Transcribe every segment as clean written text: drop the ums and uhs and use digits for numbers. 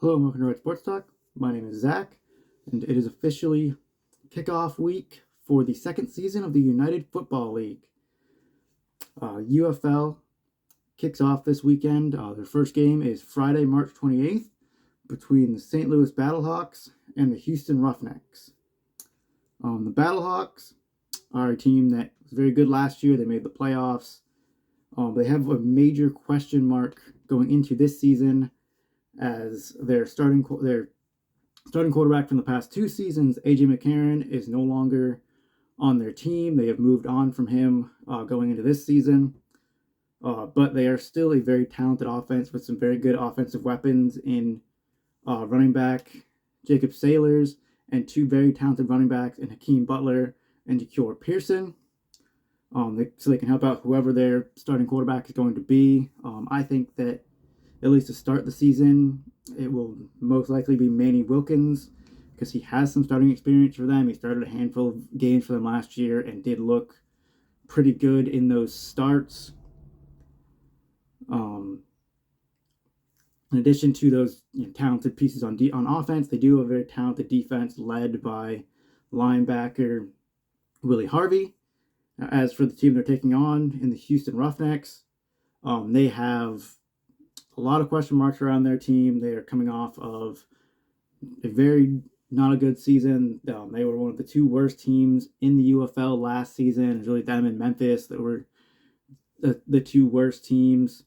Hello and welcome to Red Sports Talk. My name is Zach, and it is officially kickoff week for the second season of the United Football League. UFL kicks off this weekend. Their first game is Friday, March 28th, between the St. Louis Battlehawks and the Houston Roughnecks. The Battlehawks are a team that was very good last year. They made the playoffs. They have a major question mark going into this season, as their starting quarterback from the past two seasons, AJ McCarron, is no longer on their team. They have moved on from him going into this season, but they are still a very talented offense with some very good offensive weapons in running back Jacob Sailors and two very talented running backs in Hakeem Butler and Ja'Kyor Pearson. So they can help out whoever their starting quarterback is going to be. I think that at least to start the season, it will most likely be Manny Wilkins, because he has some starting experience for them. He started a handful of games for them last year and did look pretty good in those starts. In addition to those talented pieces on offense, they do have a very talented defense led by linebacker Willie Harvey. As for the team they're taking on in the Houston Roughnecks, they have a lot of question marks around their team. They are coming off of a very not a good season. They were one of the two worst teams in the UFL last season. It was really them and Memphis that were the two worst teams.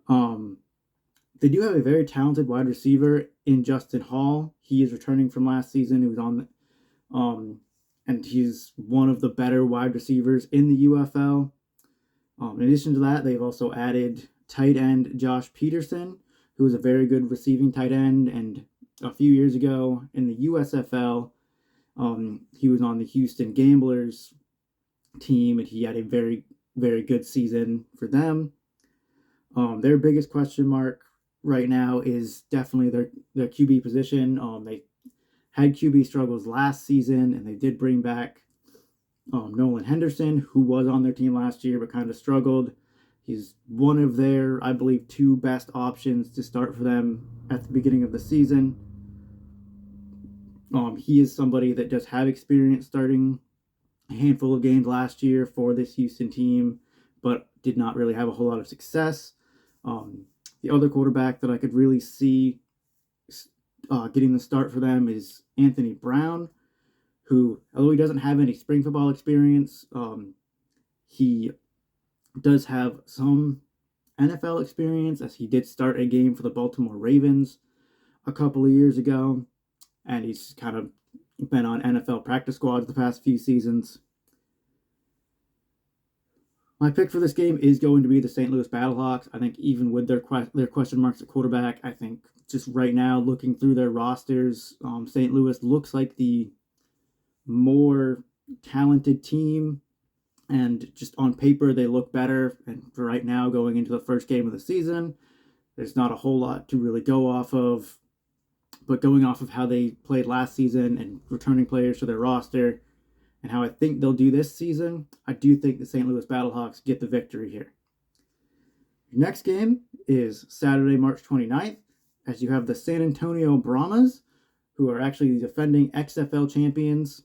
They do have a very talented wide receiver in Justin Hall. He is returning from last season. He was on, and he's one of the better wide receivers in the UFL. In addition to that, they've also added tight end Josh Peterson, who is a very good receiving tight end, and a few years ago in the USFL, he was on the Houston Gamblers team, and he had a very, very good season for them. Their biggest question mark right now is definitely their QB position. They had QB struggles last season, and they did bring back Nolan Henderson, who was on their team last year but kind of struggled. He's one of their, I believe, two best options to start for them at the beginning of the season. He is somebody that does have experience starting a handful of games last year for this Houston team, but did not really have a whole lot of success. The other quarterback that I could really see getting the start for them is Anthony Brown, who, although he doesn't have any spring football experience, he does have some NFL experience, as he did start a game for the Baltimore Ravens a couple of years ago, and he's kind of been on NFL practice squads the past few seasons. My pick for this game is going to be the St. Louis Battlehawks. I think even with their question marks at quarterback, I think just right now, looking through their rosters, St. Louis looks like the more talented team, and just on paper they look better. And for right now, going into the first game of the season, there's not a whole lot to really go off of, but going off of how they played last season and returning players to their roster and how I think they'll do this season, I do think the St. Louis Battlehawks get the victory here. Your next game is Saturday, March 29th, as you have the San Antonio Brahmas, who are actually the defending XFL champions,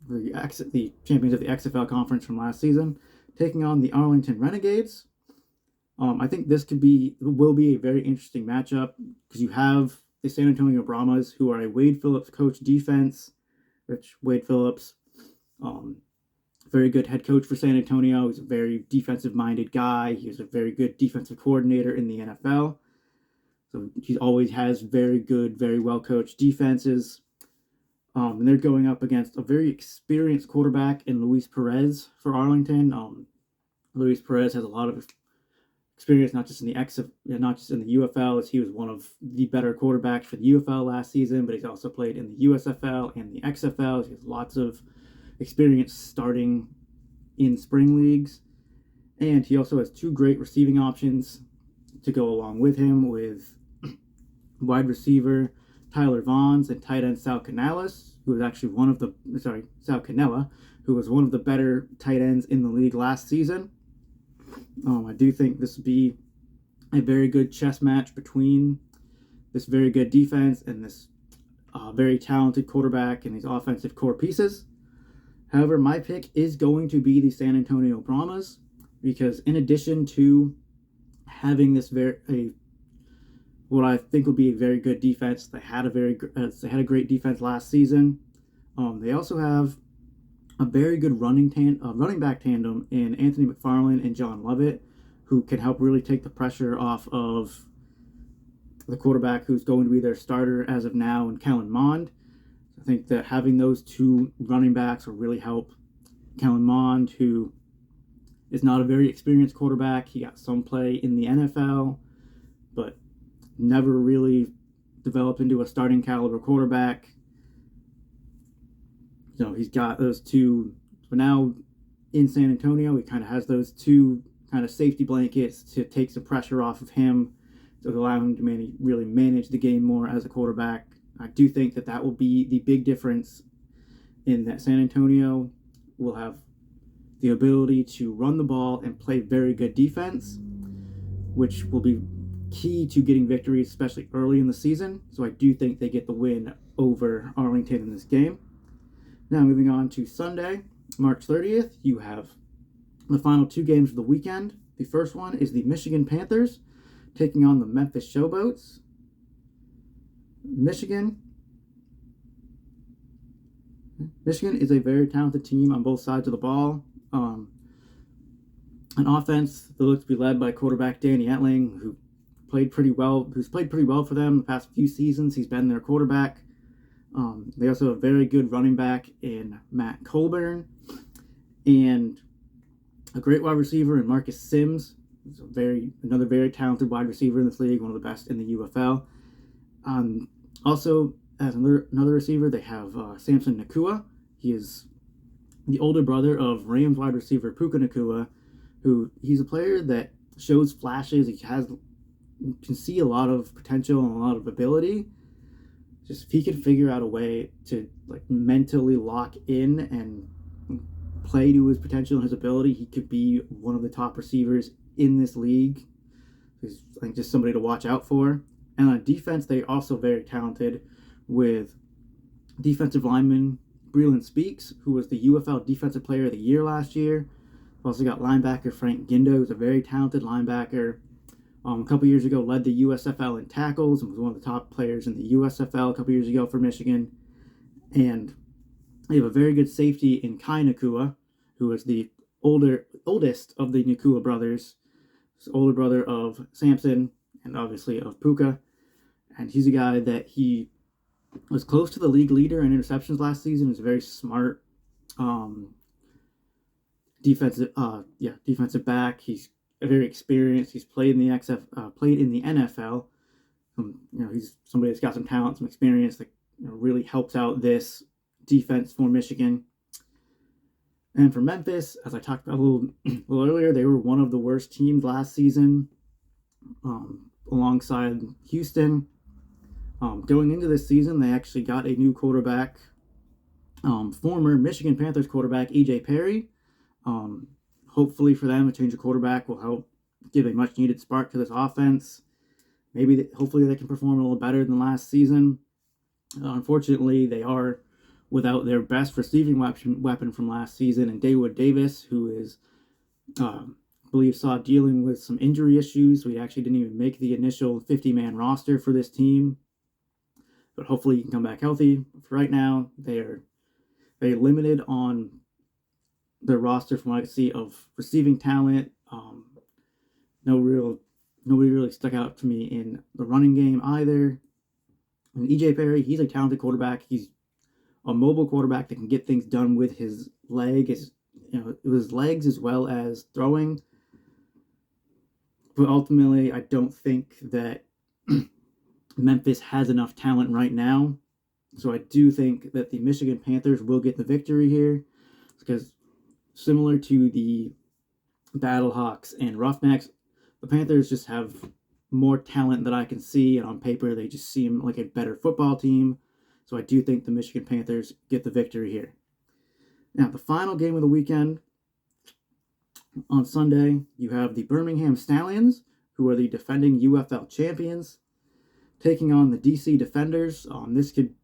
the champions of the XFL conference from last season, taking on the Arlington Renegades. I think this will be a very interesting matchup, because you have the San Antonio Brahmas, who are a Wade Phillips coach defense. Which Wade Phillips, very good head coach for San Antonio. He's a very defensive-minded guy. He was a very good defensive coordinator in the NFL. So he always has very good, very well-coached defenses. And they're going up against a very experienced quarterback in Luis Perez for Arlington. Luis Perez has a lot of experience, not just in the UFL, as he was one of the better quarterbacks for the UFL last season, but he's also played in the USFL and the XFL. He has lots of experience starting in spring leagues, and he also has two great receiving options to go along with him, with wide receiver Tyler Vaughns and tight end Sal Canales, who was actually Sal Canella, who was one of the better tight ends in the league last season. I do think this would be a very good chess match between this very good defense and this very talented quarterback and these offensive core pieces. However, my pick is going to be the San Antonio Brahmas because in addition to having this what I think will be a very good defense, they had a great defense last season. They also have a very good running back tandem in Anthony McFarland and John Lovett, who can help really take the pressure off of the quarterback who's going to be their starter as of now, and Kellen Mond. I think that having those two running backs will really help Kellen Mond, who is not a very experienced quarterback. He got some play in the NFL, but never really developed into a starting caliber quarterback. He's got those two. But now in San Antonio, he kind of has those two kind of safety blankets to take some pressure off of him, to allow him to really manage the game more as a quarterback. I do think that will be the big difference in that San Antonio will have the ability to run the ball and play very good defense, which will be key to getting victories, especially early in the season. So I do think they get the win over Arlington in this game. Now moving on to Sunday, March 30th, you have the final two games of the weekend. The first one is the Michigan Panthers taking on the Memphis Showboats. Michigan is a very talented team on both sides of the ball. An offense that looks to be led by quarterback Danny Etling, who's played pretty well for them the past few seasons. He's been their quarterback. They also have a very good running back in Matt Colburn, and a great wide receiver in Marcus Sims. He's another very talented wide receiver in this league, one of the best in the UFL. Also, as another receiver, they have Samson Nacua. He is the older brother of Rams wide receiver Puka Nacua, he's a player that shows flashes. He can see a lot of potential and a lot of ability. Just if he can figure out a way to mentally lock in and play to his potential and his ability, he could be one of the top receivers in this league. He's just somebody to watch out for. And on defense, they're also very talented with defensive lineman Breland Speaks, who was the UFL Defensive Player of the Year last year. We've also got linebacker Frank Gindo, who's a very talented linebacker. A couple years ago, led the USFL in tackles and was one of the top players in the USFL a couple years ago for Michigan. And they have a very good safety in Kai Nacua, who is the oldest of the Nacua brothers. He's the older brother of Samson and obviously of Puka. And he's a guy that he was close to the league leader in interceptions last season. He's a very smart defensive back. He's very experienced. He's played in the NFL. He's somebody that's got some talent, some experience that really helps out this defense for Michigan. And for Memphis, as I talked about a little earlier, they were one of the worst teams last season, alongside Houston. Going into this season, they actually got a new quarterback, former Michigan Panthers quarterback E.J. Perry. Hopefully for them, a change of quarterback will help give a much-needed spark to this offense. Hopefully they can perform a little better than last season. Unfortunately, they are without their best receiving weapon from last season, and Dawood Davis, who is, dealing with some injury issues. We actually didn't even make the initial 50-man roster for this team, but hopefully he can come back healthy. For right now, they are very limited on their roster from what I can see of receiving talent. Nobody really stuck out to me in the running game either. And EJ Perry, he's a talented quarterback. He's a mobile quarterback that can get things done with his legs as well as throwing. But ultimately, I don't think that Memphis has enough talent right now. So I do think that the Michigan Panthers will get the victory here, because similar to the Battlehawks and Roughnecks, the Panthers just have more talent than I can see, and on paper they just seem like a better football team. So I do think the Michigan Panthers get the victory here. Now, the final game of the weekend, on Sunday, you have the Birmingham Stallions who are the defending UFL champions, taking on the DC Defenders. This could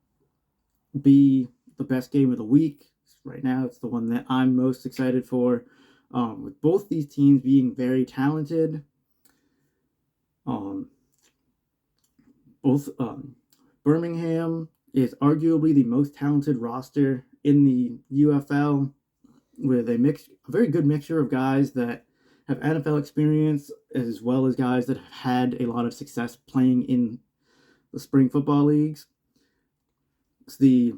be the best game of the week. Right now, it's the one that I'm most excited for. With both these teams being very talented. Birmingham is arguably the most talented roster in the UFL, with a very good mixture of guys that have NFL experience as well as guys that have had a lot of success playing in the spring football leagues. The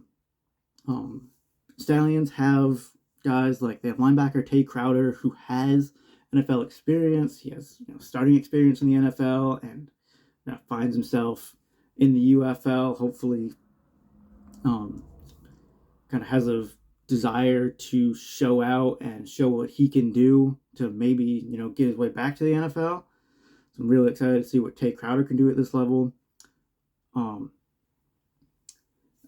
Stallions have guys like, they have linebacker Tay Crowder, who has NFL experience. He has starting experience in the NFL and finds himself in the UFL. Hopefully, kind of has a desire to show out and show what he can do to maybe get his way back to the NFL. So I'm really excited to see what Tay Crowder can do at this level.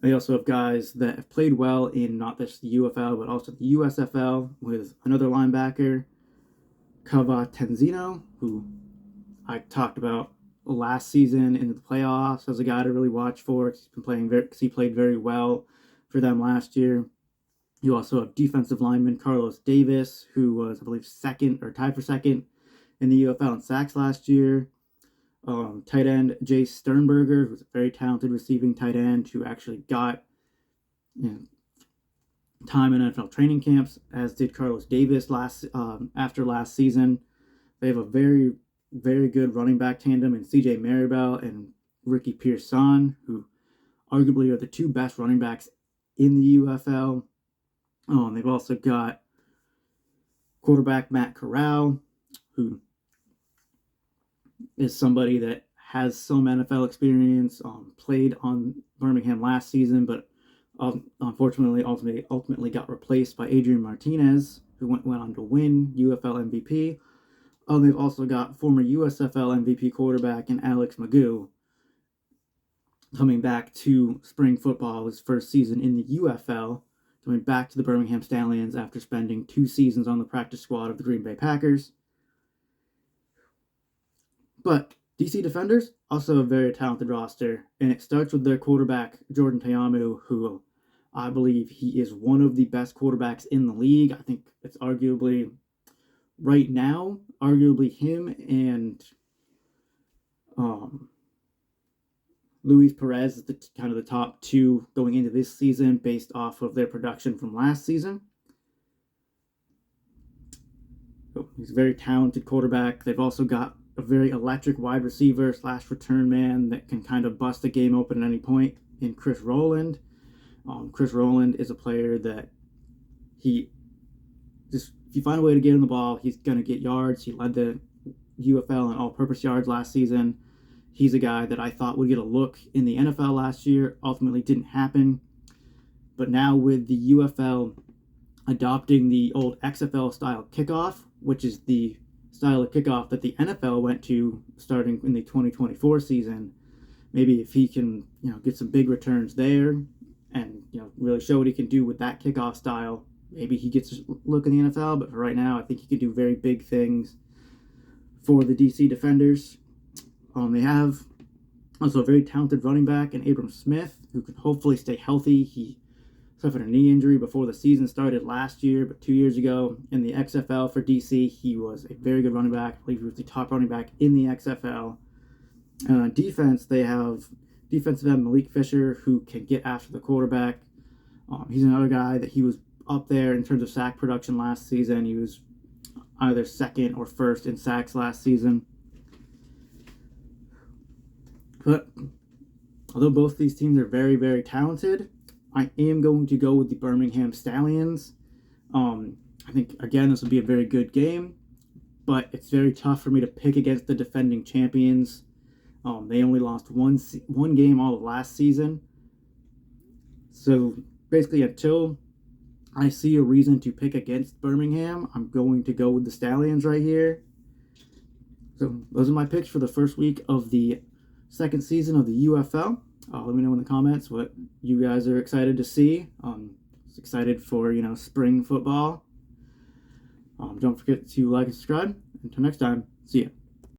They also have guys that have played well in not just the UFL, but also the USFL, with another linebacker, Kava Tenzino, who I talked about last season in the playoffs as a guy to really watch for. He's been playing because he played very well for them last year. You also have defensive lineman Carlos Davis, who was, I believe, second or tied for second in the UFL in sacks last year. Tight end Jay Sternberger, who's a very talented receiving tight end, who actually got time in NFL training camps, as did Carlos Davis after last season. They have a very, very good running back tandem in CJ Maribel and Ricky Pearson, who arguably are the two best running backs in the UFL. They've also got quarterback Matt Corral, who is somebody that has some NFL experience, played on Birmingham last season, but unfortunately ultimately got replaced by Adrian Martinez, who went on to win UFL MVP. They've also got former USFL MVP quarterback and Alex Magoo, coming back to spring football, his first season in the UFL, coming back to the Birmingham Stallions after spending 2 seasons on the practice squad of the Green Bay Packers. But DC Defenders, also a very talented roster, and it starts with their quarterback, Jordan Tayamu, who I believe he is one of the best quarterbacks in the league. I think it's arguably, right now, him and Luis Perez is kind of the top two going into this season based off of their production from last season. So he's a very talented quarterback. They've also got a very electric wide receiver / return man that can kind of bust a game open at any point in Chris Rowland. Chris Rowland is a player that if you find a way to get him the ball, he's going to get yards. He led the UFL in all-purpose yards last season. He's a guy that I thought would get a look in the NFL last year. Ultimately didn't happen. But now with the UFL adopting the old XFL style kickoff, which is the style of kickoff that the NFL went to starting in the 2024 season, maybe if he can get some big returns there and really show what he can do with that kickoff style, maybe he gets a look in the NFL. But for right now, I think he can do very big things for the DC Defenders. They have also a very talented running back in Abram Smith, who can hopefully stay healthy. He suffered a knee injury before the season started last year, but 2 years ago in the XFL for DC, he was a very good running back. I believe he was the top running back in the XFL. Defense, they have defensive end Malik Fisher, who can get after the quarterback. He's another guy that he was up there in terms of sack production last season. He was either second or first in sacks last season. But although both these teams are very, very talented, I am going to go with the Birmingham Stallions. I think, again, this will be a very good game, but it's very tough for me to pick against the defending champions. They only lost one game all of last season. So basically, until I see a reason to pick against Birmingham, I'm going to go with the Stallions right here. So those are my picks for the first week of the second season of the UFL. Let me know in the comments what you guys are excited to see. Excited for spring football. Don't forget to like and subscribe. Until next time, see ya.